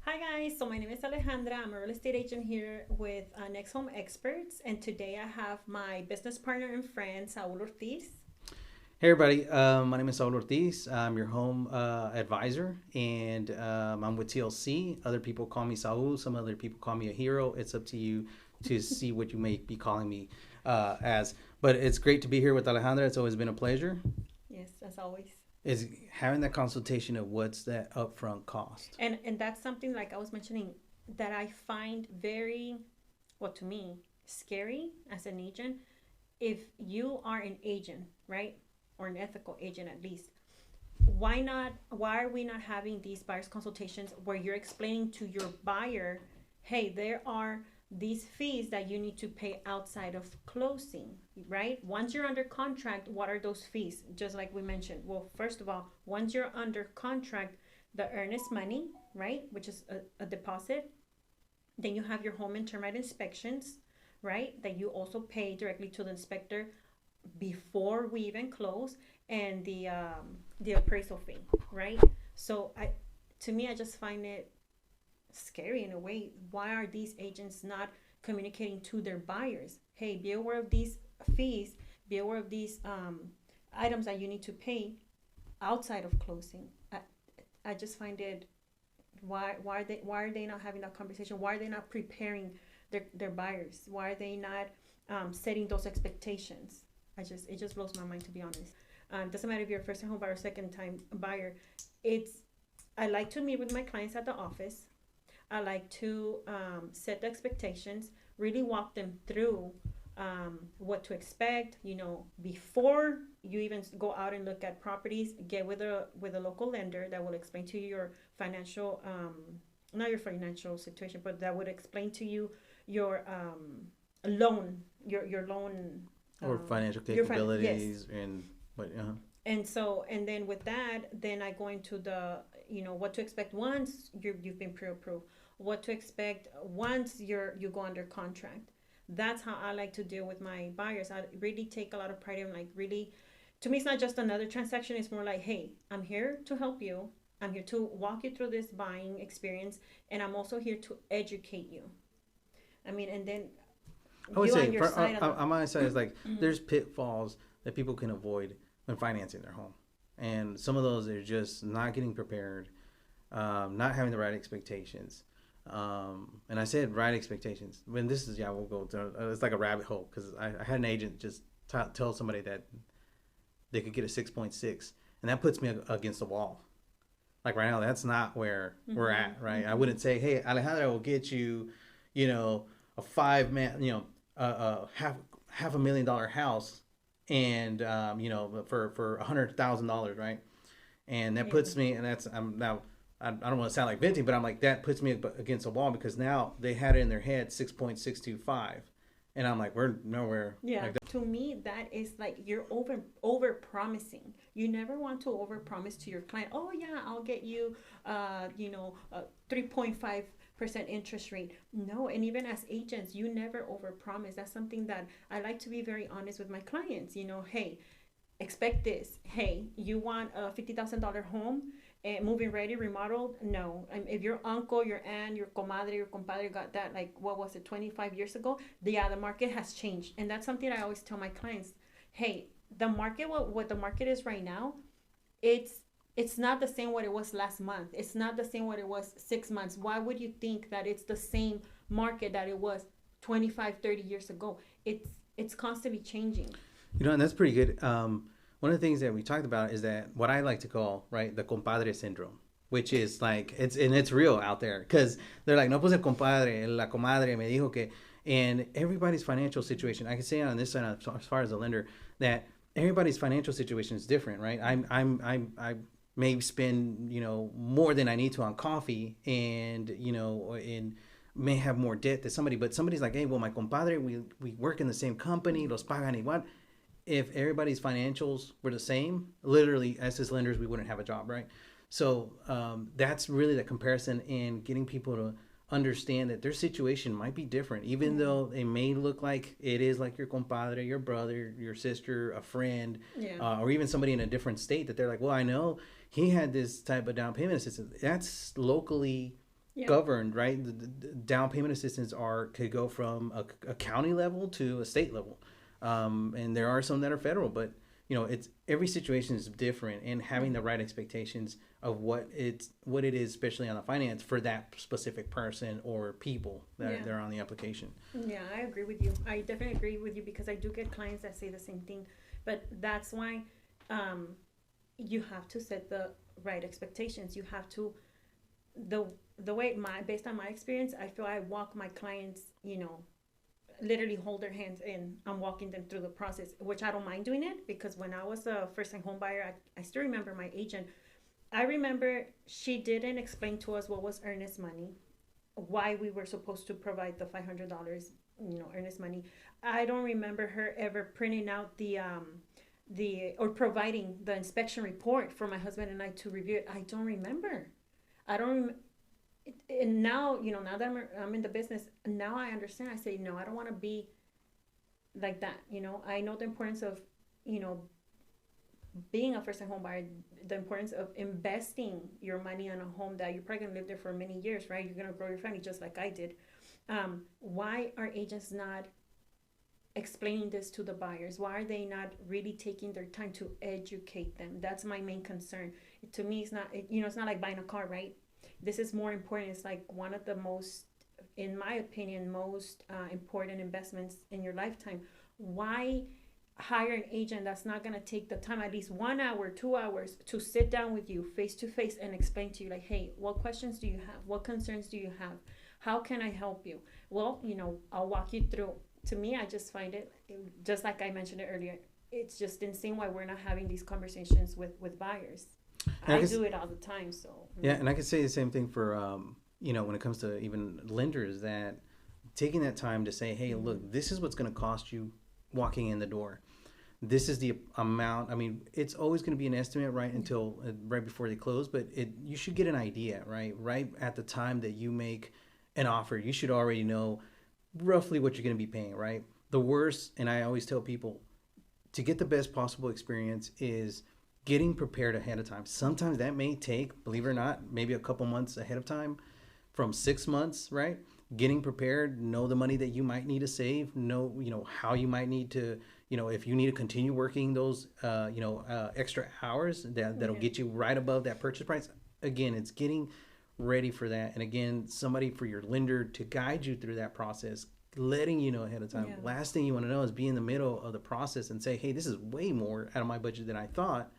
Hi guys, so my name is Alejandra. I'm a real estate agent here with Next Home Experts, and today I have my business partner and friend Saul Ortiz. Hey everybody, my name is Saul Ortiz. I'm your home advisor, and I'm with TLC. Other people call me Saul. Some other people call me a hero. It's up to you to see what you may be calling me as. But it's great to be here with Alejandra. It's always been a pleasure. Yes, as always. Is having that consultation of what's that upfront cost. And that's something like I was mentioning that I find very, well, to me, scary as an agent. If you are an agent, right, or an ethical agent at least, why are we not having these buyers consultations where you're explaining to your buyer, hey, there are these fees that you need to pay outside of closing, right? Once you're under contract, what are those fees? Just like we mentioned, well, first of all, once you're under contract, the earnest money, right, which is a deposit, then you have your home and termite inspections, right, that you also pay directly to the inspector before we even close, and the appraisal fee, right? So to me, I just find it scary in a way. Why are these agents not communicating to their buyers? Hey, be aware of these fees. Be aware of these items that you need to pay outside of closing. I just find it. Why are they not having that conversation? Why are they not preparing their buyers? Why are they not setting those expectations? It just blows my mind, to be honest. Doesn't matter if you're a first time home buyer or second time buyer. It's I like to meet with my clients at the office. I like to set the expectations, really walk them through what to expect. Before you even go out and look at properties, get with a local lender that will explain to you your financial, not your financial situation, but that would explain to you your your loan, Or financial yes. capabilities and what. And then with that, then I go into the, what to expect once you've been pre-approved, what to expect once you go under contract. That's how I like to deal with my buyers. I really take a lot of pride in, like, really, to me, it's not just another transaction. It's more like, hey, I'm here to help you. I'm here to walk you through this buying experience, and I'm also here to educate you. I mean, and then I would you on say your side of on my side is like the. there's pitfalls that people can avoid when financing their home, and some of those are just not getting prepared, not having the right expectations. And I said right expectations. When this is, yeah, we'll go to, it's like a rabbit hole because I had an agent just tell somebody that they could get a 6.6, and that puts me against the wall. Like right now, that's not where we're at, right? I wouldn't say, hey, Alejandra will get you, a five man, half $1 million house, and for $100,000, right? And that puts me, and that's I'm now. I don't want to sound like venting, but I'm like that puts me against the wall because now they had it in their head 6.625, and I'm like we're nowhere. Yeah, Like that. to me, that is like you're over promising. You never want to over promise to your client. Oh yeah, I'll get you, 3.5% interest rate. No, and even as agents, you never over promise. That's something that I like to be very honest with my clients. Hey, expect this. Hey, you want a $50,000 home and moving ready, remodeled? No. If your uncle, your aunt, your comadre, your compadre got that, like, what was it, 25 years ago? The market has changed. And that's something I always tell my clients. Hey, the market, what the market is right now, it's it's not the same what it was last month. It's not the same what it was 6 months. Why would you think that it's the same market that it was 25, 30 years ago? It's constantly changing. And that's pretty good. One of the things that we talked about is that what I like to call right the compadre syndrome, which is like it's real out there because they're like no pues el compadre, la comadre me dijo que, and everybody's financial situation. I can say on this side as far as a lender that everybody's financial situation is different, right? I may spend more than I need to on coffee, and and may have more debt than somebody, but somebody's like, hey, well, my compadre, we work in the same company, los pagan igual. If everybody's financials were the same, literally, as lenders, we wouldn't have a job, right? So that's really the comparison and getting people to understand that their situation might be different, even though it may look like it is like your compadre, your brother, your sister, a friend, Yeah. or even somebody in a different state that they're like, well, I know he had this type of down payment assistance. That's locally Yeah. governed, right? The down payment assistance could go from a county level to a state level, and there are some that are federal. But it's every situation is different, and having the right expectations of what it is, especially on the finance for that specific person or people that Yeah. they're on the application. Yeah, I agree with you. I definitely agree with you because I do get clients that say the same thing. But that's why um, you have to set the right expectations. You have to the the way my based on my experience, I feel I walk my clients, literally hold their hands and I'm walking them through the process, which I don't mind doing it because when I was a first time home buyer, I still remember my agent. I remember she didn't explain to us what was earnest money, why we were supposed to provide the $500, earnest money. I don't remember her ever printing out the or providing the inspection report for my husband and I to review it. I don't remember. I don't. And now, now that I'm in the business, now I understand. I say, no, I don't want to be like that. I know the importance of, you know, being a first-time home buyer, the importance of investing your money on a home that you're probably gonna live there for many years, right? You're gonna grow your family just like I did. Why are agents not explaining this to the buyers? Why are they not really taking their time to educate them? That's my main concern. To me, it's not, it's not like buying a car, right? This is more important. It's like one of the most, in my opinion, most important investments in your lifetime. Why hire an agent that's not going to take the time, at least 1 hour, 2 hours, to sit down with you face to face and explain to you, like, hey, what questions do you have? What concerns do you have? How can I help you? Well, I'll walk you through. To me, I just find it, just like I mentioned it earlier, it's just insane why we're not having these conversations with buyers. I do it all the time. So yeah, and I could say the same thing for when it comes to even lenders, that taking that time to say, hey, look, this is what's going to cost you walking in the door. This is the amount. I mean, it's always going to be an estimate, right, until right before they close, but you should get an idea, right at the time that you make an offer. You should already know roughly what you're going to be paying, right? The worst, and I always tell people, to get the best possible experience is getting prepared ahead of time. Sometimes that may take, believe it or not, maybe a couple months ahead of time, from 6 months, right? Getting prepared, know the money that you might need to save, know how you might need to, if you need to continue working those extra hours, that'll get you right above that purchase price. Again, it's getting ready for that, and again, somebody for your lender to guide you through that process, letting you know ahead of time. Last thing you want to know is be in the middle of the process and say, hey, this is way more out of my budget than I thought.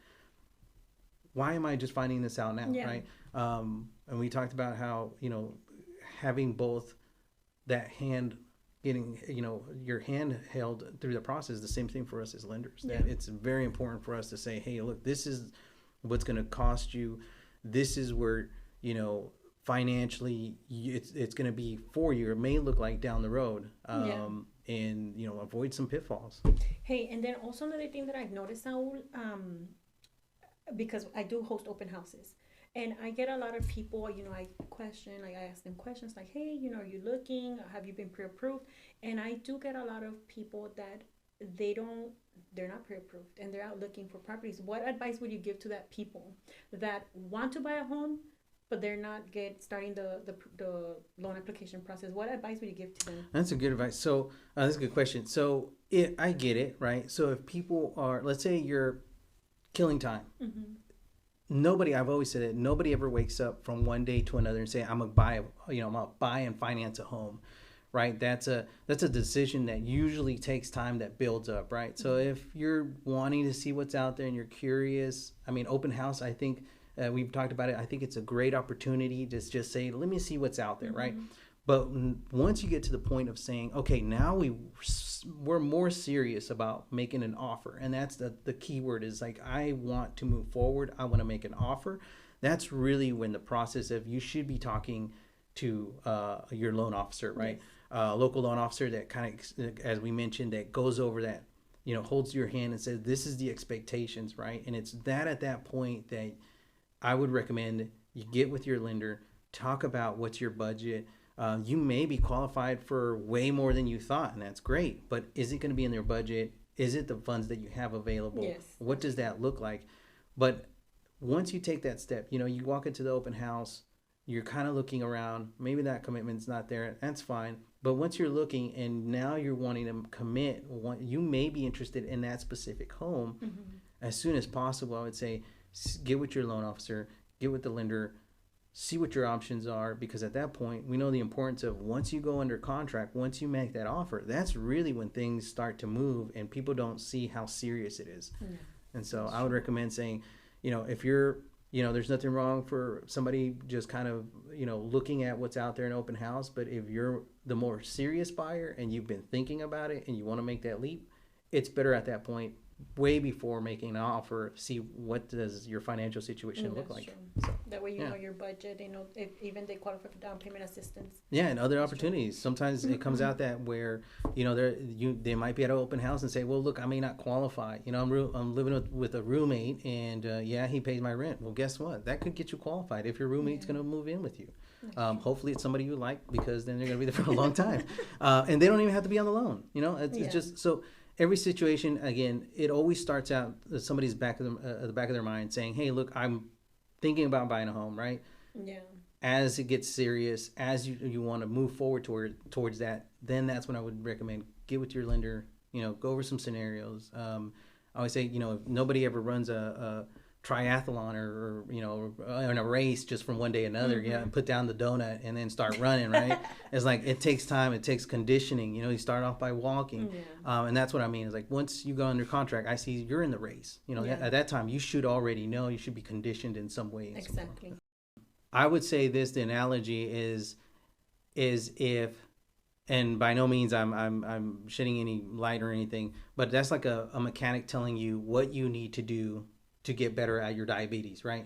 Why am I just finding this out now, right? And we talked about how, having both that hand, getting, your hand held through the process, the same thing for us as lenders. That it's very important for us to say, hey, look, this is what's going to cost you. This is where, financially it's going to be for you. It may look like down the road. And, avoid some pitfalls. Hey, and then also another thing that I've noticed, Saul, because I do host open houses, and I get a lot of people, I ask them questions like, hey, are you looking? Have you been pre-approved? And I do get a lot of people that they're not pre-approved and they're out looking for properties. What advice would you give to that people that want to buy a home, but they're not starting the loan application process? What advice would you give to them? That's a good advice. So that's a good question. So I get it, right? So if people are, let's say you're killing time. I've always said it, nobody ever wakes up from one day to another and say, I'm gonna buy and finance a home, right? That's a decision that usually takes time, that builds up, right? So if you're wanting to see what's out there and you're curious, open house, I think we've talked about it. I think it's a great opportunity to just say, let me see what's out there, right? But once you get to the point of saying, okay, now we're more serious about making an offer, and that's the key word, is like, I want to move forward, I want to make an offer. That's really when the process of, you should be talking to your loan officer, right? Local loan officer that kind of, as we mentioned, that goes over that, holds your hand and says, this is the expectations, right? And it's that at that point that I would recommend you get with your lender, talk about what's your budget. You may be qualified for way more than you thought, and that's great. But is it going to be in their budget? Is it the funds that you have available? Yes. What does that look like? But once you take that step, you walk into the open house, you're kind of looking around, maybe that commitment's not there, that's fine. But once you're looking and now you're wanting to commit, you may be interested in that specific home. As soon as possible, I would say get with your loan officer, get with the lender, see what your options are, because at that point we know the importance of, once you go under contract, once you make that offer, that's really when things start to move and people don't see how serious it is. And so I would recommend saying, if you're, there's nothing wrong for somebody just kind of, looking at what's out there in open house. But if you're the more serious buyer and you've been thinking about it and you want to make that leap, it's better at that point, way before making an offer, see what does your financial situation look like. So, that way you know your budget, if even they qualify for down payment assistance. Yeah, and other opportunities. Sometimes it comes out that where they might be at an open house and say, well, look, I may not qualify. I'm living with a roommate, and he pays my rent. Well, guess what? That could get you qualified if your roommate's going to move in with you. Hopefully it's somebody you like, because then they're going to be there for a long time, and they don't even have to be on the loan. It's just so. Every situation, again, it always starts out somebody's back of the back of their mind saying, hey, look, I'm thinking about buying a home, right? Yeah. As it gets serious, as you want to move forward towards that, then that's when I would recommend get with your lender, go over some scenarios. I always say, if nobody ever runs a triathlon or in a race just from one day to another, put down the donut and then start running, right? It's like, it takes time, it takes conditioning. You start off by walking, and that's what I mean. Is like, once you go under contract, I see you're in the race. At that time you should already know, you should be conditioned in some way. Exactly. I would say this: the analogy is if, and by no means I'm shedding any light or anything, but that's like a mechanic telling you what you need to do to get better at your diabetes, right?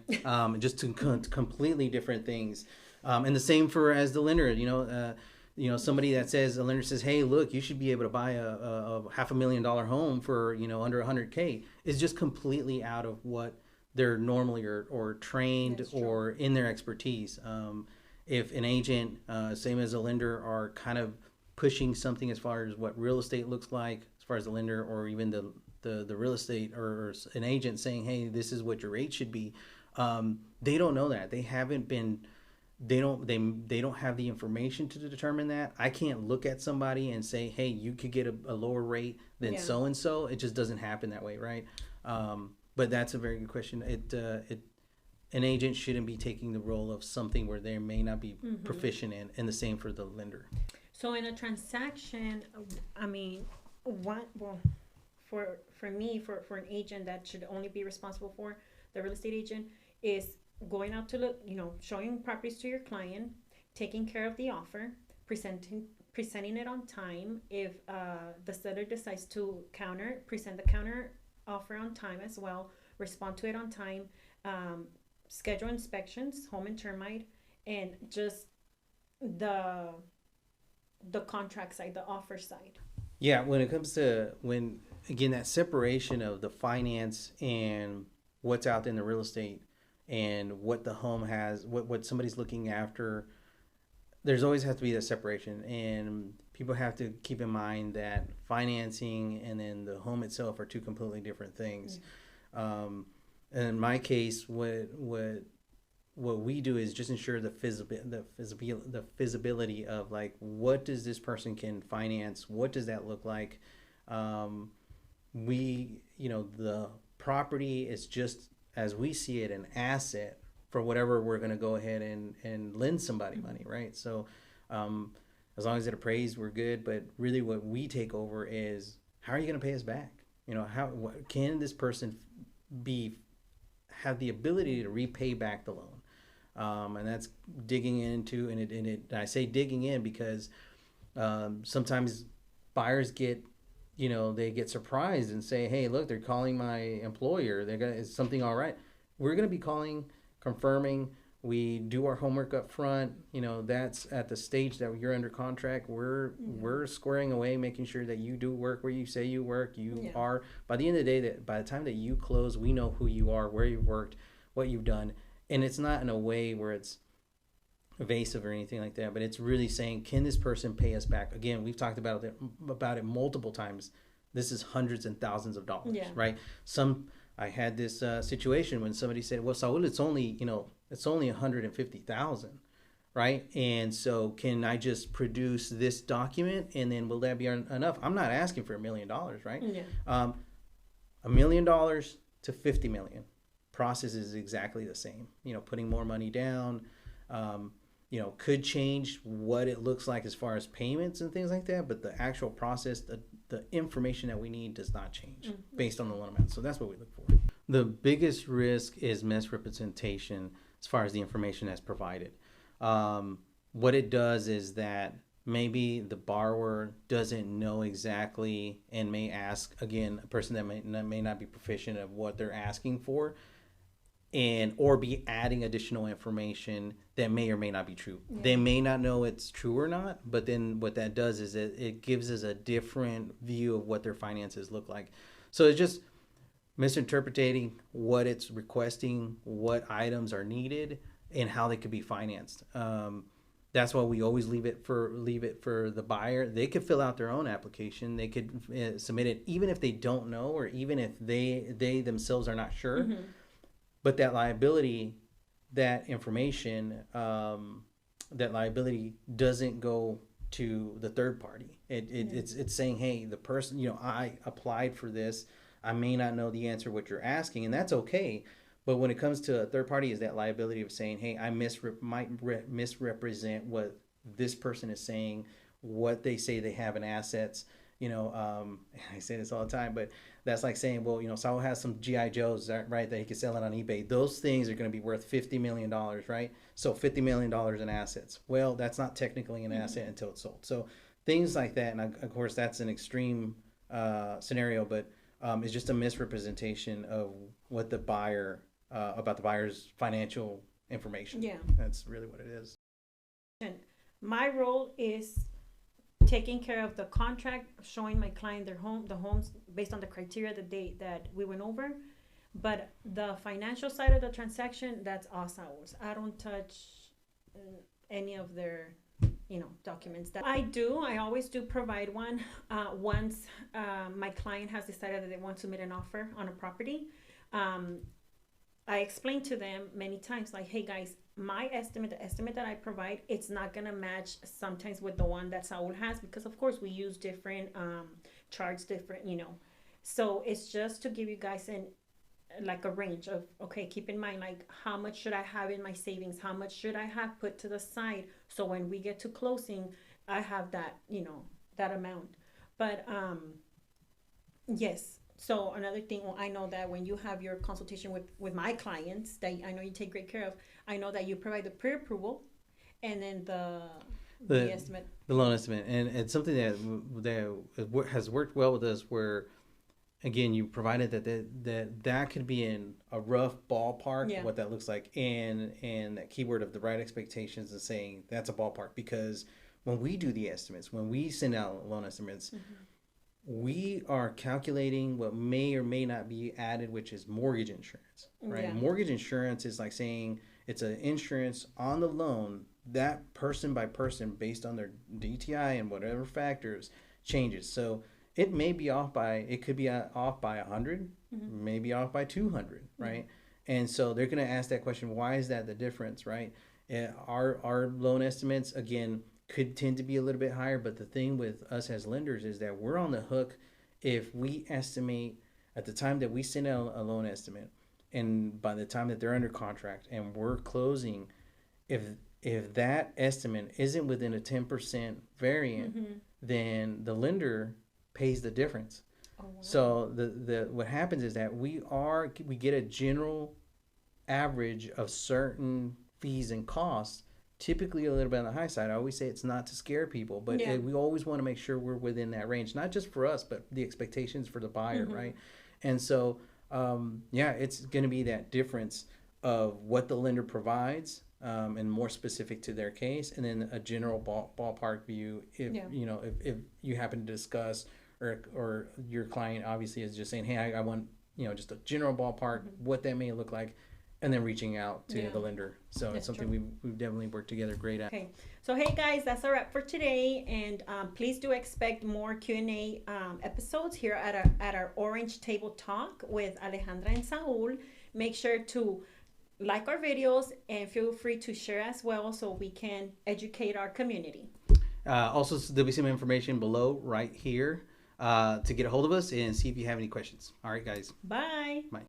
Just to completely different things. And the same for as the lender, somebody that says, the lender says, hey, look, you should be able to buy a $500,000 home for, under 100K, is just completely out of what they're normally or trained or in their expertise. If an agent, same as a lender, are kind of pushing something as far as what real estate looks like, as far as the lender, or even the real estate or an agent saying, hey, this is what your rate should be, they don't know that. They don't have the information to determine that. I can't look at somebody and say, hey, you could get a lower rate than so and so. It just doesn't happen that way, right? But that's a very good question. An agent shouldn't be taking the role of something where they may not be proficient in, and the same for the lender. So in a transaction, I mean, for me, for an agent that should only be responsible for, the real estate agent, is going out to look, showing properties to your client, taking care of the offer, presenting it on time. If the seller decides to present the counter offer on time as well, respond to it on time, schedule inspections, home and termite, and just the contract side, the offer side. Yeah, when it comes to again, that separation of the finance and what's out there in the real estate and what the home has, what somebody's looking after, there's always has to be that separation. And people have to keep in mind that financing and then the home itself are two completely different things. And in my case, what we do is just ensure the feasibility of, like, what does this person can finance? What does that look like? The property is just, as we see it, an asset for whatever we're going to go ahead and lend somebody money, right? So as long as it appraised, we're good. But really what we take over is, how are you going to pay us back? Can this person have the ability to repay back the loan? And that's digging into, and I say digging in because sometimes buyers get, they get surprised and say, hey, look, they're calling my employer. Is something all right? We're going to be calling, confirming. We do our homework up front. That's at the stage that you're under contract. We're squaring away, making sure that you do work where you say you work. You are, by the end of the day, that by the time that you close, we know who you are, where you've worked, what you've done. And it's not in a way where it's evasive or anything like that, but it's really saying, can this person pay us back? Again, we've talked about it multiple times. This is hundreds and thousands of dollars, right? Some I had this situation when somebody said, well, Saul, it's only 150,000, right? And so can I just produce this document and then will that be enough? I'm not asking for $1 million, right? Yeah. $1 million to 50 million. Process is exactly the same. Putting more money down, could change what it looks like as far as payments and things like that, but the actual process, the information that we need does not change based on the loan amount. So that's what we look for. The biggest risk is misrepresentation as far as the information that's provided. What it does is that maybe the borrower doesn't know exactly and may ask, again, a person that may not be proficient of what they're asking for, and or be adding additional information that may or may not be true. Yeah. They may not know it's true or not, but then what that does is it gives us a different view of what their finances look like. So it's just misinterpreting what it's requesting, what items are needed, and how they could be financed. That's why we always leave it for the buyer. They could fill out their own application. They could submit it even if they don't know, or even if they themselves are not sure. Mm-hmm. But that liability, that information, that liability doesn't go to the third party. It's saying, hey, the person, I applied for this. I may not know the answer what you're asking, and that's okay. But when it comes to a third party, is that liability of saying, hey, I might misrepresent what this person is saying, what they say they have in assets. I say this all the time, but that's like saying, well, Saul has some GI Joes, right, that he could sell it on eBay. Those things are going to be worth $50 million, right? So $50 million in assets. Well, that's not technically an asset until it's sold. So things like that, and of course that's an extreme scenario, but it's just a misrepresentation of what the buyer about the buyer's financial information. Yeah, that's really what it is. And my role is taking care of the contract, showing my client the homes based on the criteria that we went over. But the financial side of the transaction, that's all Saul's. I don't touch any of their documents. That I always do provide one once my client has decided that they want to submit an offer on a property. I explained to them many times, like, hey guys, my estimate, the estimate that I provide, it's not gonna match sometimes with the one that Saul has, because of course we use different charts, different, so it's just to give you guys a range of, okay, keep in mind, like, how much should I have in my savings, how much should I have put to the side, so when we get to closing I have that, that amount. But yes. So another thing, I know that when you have your consultation with my clients, that I know you take great care of, I know that you provide the pre-approval and then the estimate. The loan estimate. And it's something that has worked well with us, where, again, you provided that could be in a rough ballpark of what that looks like, and that keyword of the right expectations and saying that's a ballpark. Because when we do the estimates, when we send out loan estimates, we are calculating what may or may not be added, which is mortgage insurance, right? Yeah. Mortgage insurance is like saying it's an insurance on the loan that person by person, based on their DTI and whatever factors, changes. So it may be off by, it could be off by 100, maybe off by 200, right? And so they're going to ask that question, why is that the difference, right? Our loan estimates, again, could tend to be a little bit higher, but the thing with us as lenders is that we're on the hook if we estimate at the time that we send out a loan estimate, and by the time that they're under contract and we're closing, if that estimate isn't within a 10% variant, then the lender pays the difference. Oh, wow. So the what happens is that we get a general average of certain fees and costs, typically a little bit on the high side. I always say it's not to scare people, but we always want to make sure we're within that range, not just for us, but the expectations for the buyer, right? And so, it's going to be that difference of what the lender provides, and more specific to their case, and then a general ballpark view if you happen to discuss, or your client obviously is just saying, hey, I want just a general ballpark, what that may look like, and then reaching out to Yeah. the lender. So That's it's something true. we've definitely worked together great at. Okay, so hey guys, that's a wrap for today, and please do expect more Q&A episodes here at our Orange Table Talk with Alejandra and Saul. Make sure to like our videos and feel free to share as well so we can educate our community. Also, there'll be some information below right here to get a hold of us and see if you have any questions. All right, guys. Bye. Bye.